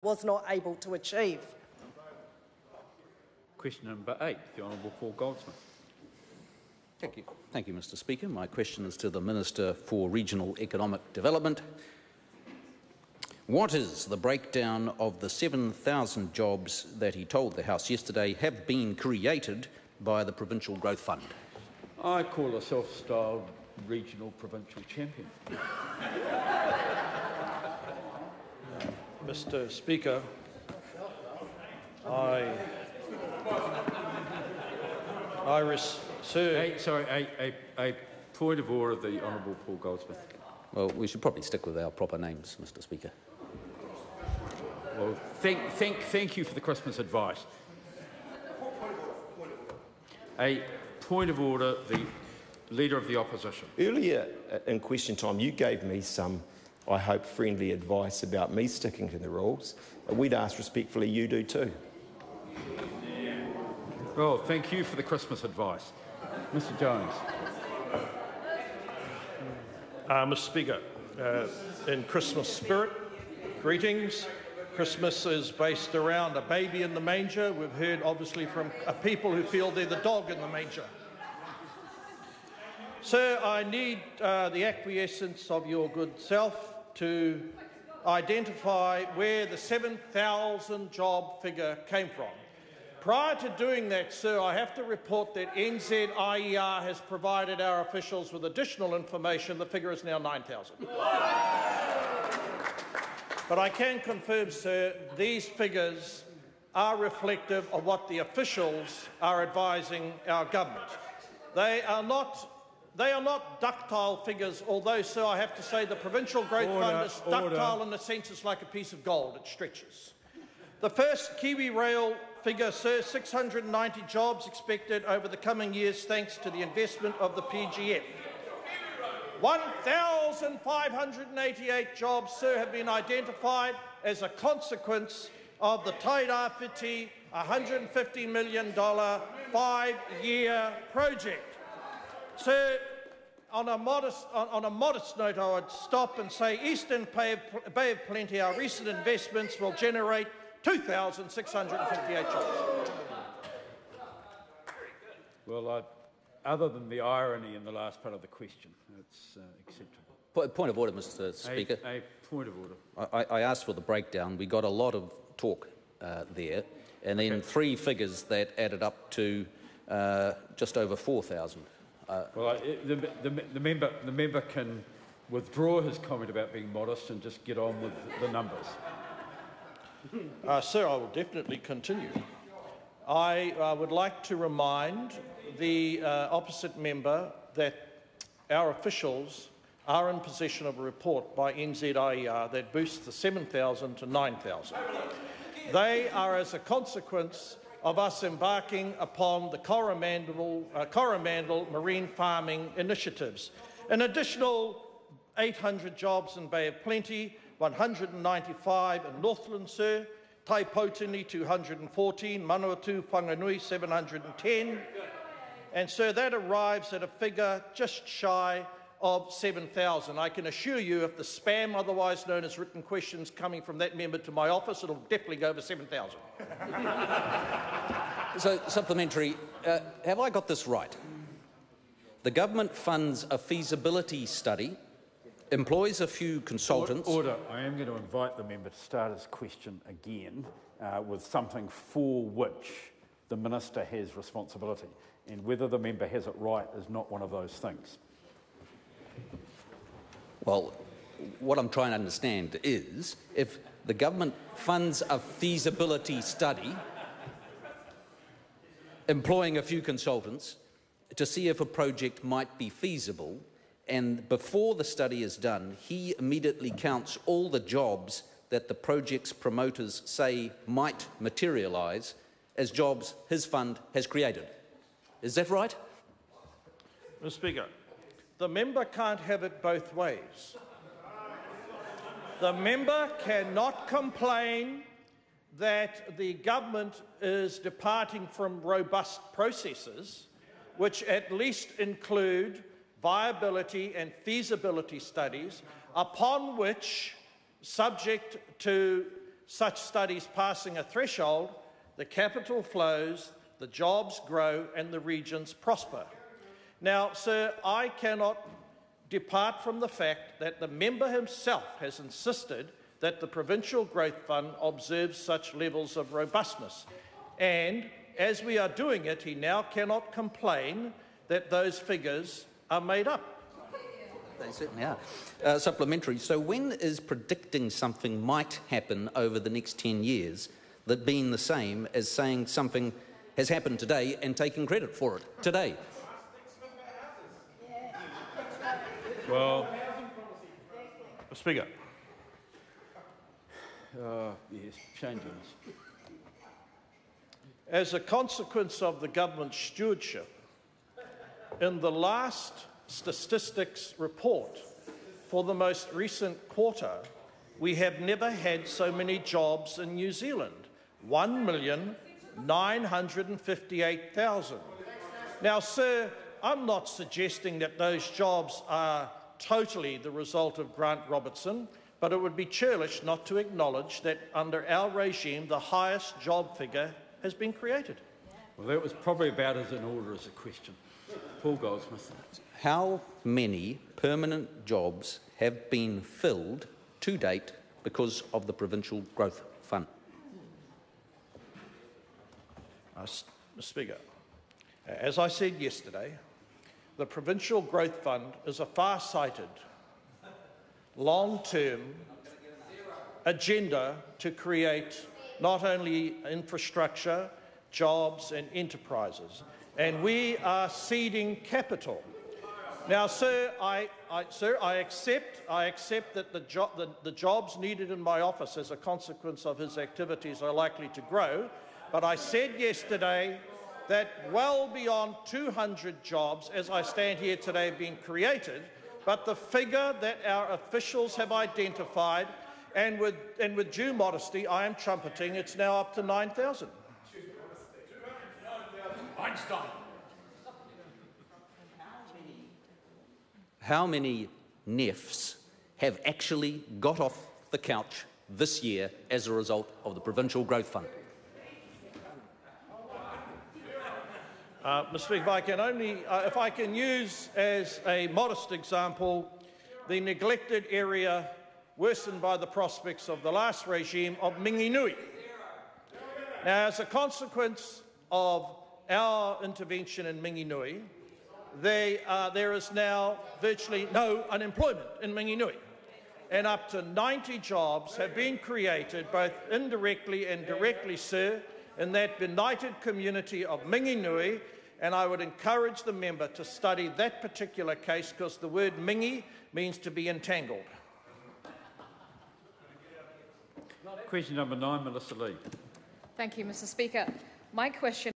was not able to achieve. Question number 8, the Honourable Paul Goldsmith. Thank you, Mr Speaker. My question is to the Minister for Regional Economic Development. What is the breakdown of the 7,000 jobs that he told the House yesterday have been created by the Provincial Growth Fund? I call a self-styled regional provincial champion. Mr Speaker, A point of order, the Honourable Paul Goldsmith. Well, we should probably stick with our proper names, Mr Speaker. Well, thank you for the Christmas advice. A point of order, the Leader of the Opposition. Earlier in question time, you gave me some, I hope, friendly advice about me sticking to the rules. We'd ask respectfully you do too. Well, thank you for the Christmas advice. Mr Jones. Mr Speaker, in Christmas spirit, greetings. Christmas is based around a baby in the manger. We've heard, obviously, from people who feel they're the dog in the manger. Sir, I need the acquiescence of your good self to identify where the 7,000 job figure came from. Prior to doing that, sir, I have to report that NZIER has provided our officials with additional information. The figure is now 9,000. But I can confirm, sir, these figures are reflective of what the officials are advising our government. They are not ductile figures, although, sir, I have to say the Provincial Growth Fund is ductile in the sense it's like a piece of gold. It stretches. The first Kiwi Rail figure, sir, 690 jobs expected over the coming years thanks to the investment of the PGF. 1,588 jobs, sir, have been identified as a consequence of the Tairāwhiti $150 million 5-year project. Sir, on a modest note, I would stop and say Eastern Bay of Plenty, our recent investments will generate 2,658 jobs. Well, other than the irony in the last part of the question, it's acceptable. Point of order, Mr Speaker. A point of order. I asked for the breakdown. We got a lot of talk there, and then three figures that added up to just over 4,000. Well, the member can withdraw his comment about being modest and just get on with the numbers. Sir, I will definitely continue. I would like to remind the opposite member that our officials are in possession of a report by NZIER that boosts the 7,000 to 9,000. They are as a consequence of us embarking upon the Coromandel marine farming initiatives. An additional 800 jobs in Bay of Plenty, 195 in Northland, sir, Taipotini 214, Manawatu Whanganui 710, and sir, that arrives at a figure just shy of 7,000. I can assure you, if the spam, otherwise known as written questions, coming from that member to my office, it'll definitely go over 7,000. So, supplementary, have I got this right? The government funds a feasibility study, employs a few consultants... Order. I am going to invite the member to start his question again with something for which the minister has responsibility, and whether the member has it right is not one of those things. Well, what I'm trying to understand is, if the government funds a feasibility study, employing a few consultants to see if a project might be feasible, and before the study is done, he immediately counts all the jobs that the project's promoters say might materialise as jobs his fund has created. Is that right? Mr. Speaker, the member can't have it both ways. The member cannot complain that the government is departing from robust processes, which at least include viability and feasibility studies, upon which, subject to such studies passing a threshold, the capital flows, the jobs grow and the regions prosper. Now, sir, I cannot depart from the fact that the member himself has insisted that the Provincial Growth Fund observes such levels of robustness. And as we are doing it, he now cannot complain that those figures are made up. They certainly are. Supplementary. So when is predicting something might happen over the next 10 years that being the same as saying something has happened today and taking credit for it today? Well, Speaker. yes, changes. As a consequence of the government's stewardship, in the last statistics report for the most recent quarter, we have never had so many jobs in New Zealand, 1,958,000. Now, sir, I'm not suggesting that those jobs are totally the result of Grant Robertson, but it would be churlish not to acknowledge that under our regime, the highest job figure has been created. Well, that was probably about as in order as a question. Paul Goldsmith. How many permanent jobs have been filled to date because of the Provincial Growth Fund? Mr. Speaker, as I said yesterday, the Provincial Growth Fund is a far-sighted, long-term agenda to create not only infrastructure, jobs and enterprises. And we are seeding capital. Now, sir, I accept that the jobs needed in my office as a consequence of his activities are likely to grow. But I said yesterday that well beyond 200 jobs, as I stand here today, have been created. But the figure that our officials have identified, and with due modesty, I am trumpeting, it's now up to 9,000. Einstein. How many NEFs have actually got off the couch this year as a result of the Provincial Growth Fund? Mr. Speaker, if I can use as a modest example the neglected area worsened by the prospects of the last regime of Minginui. Now, as a consequence of our intervention in Minginui, there is now virtually no unemployment in Minginui, and up to 90 jobs have been created, both indirectly and directly, sir, in that benighted community of Minginui, and I would encourage the member to study that particular case because the word mingi means to be entangled. Question number 9, Melissa Lee. Thank you, Mr. Speaker. My question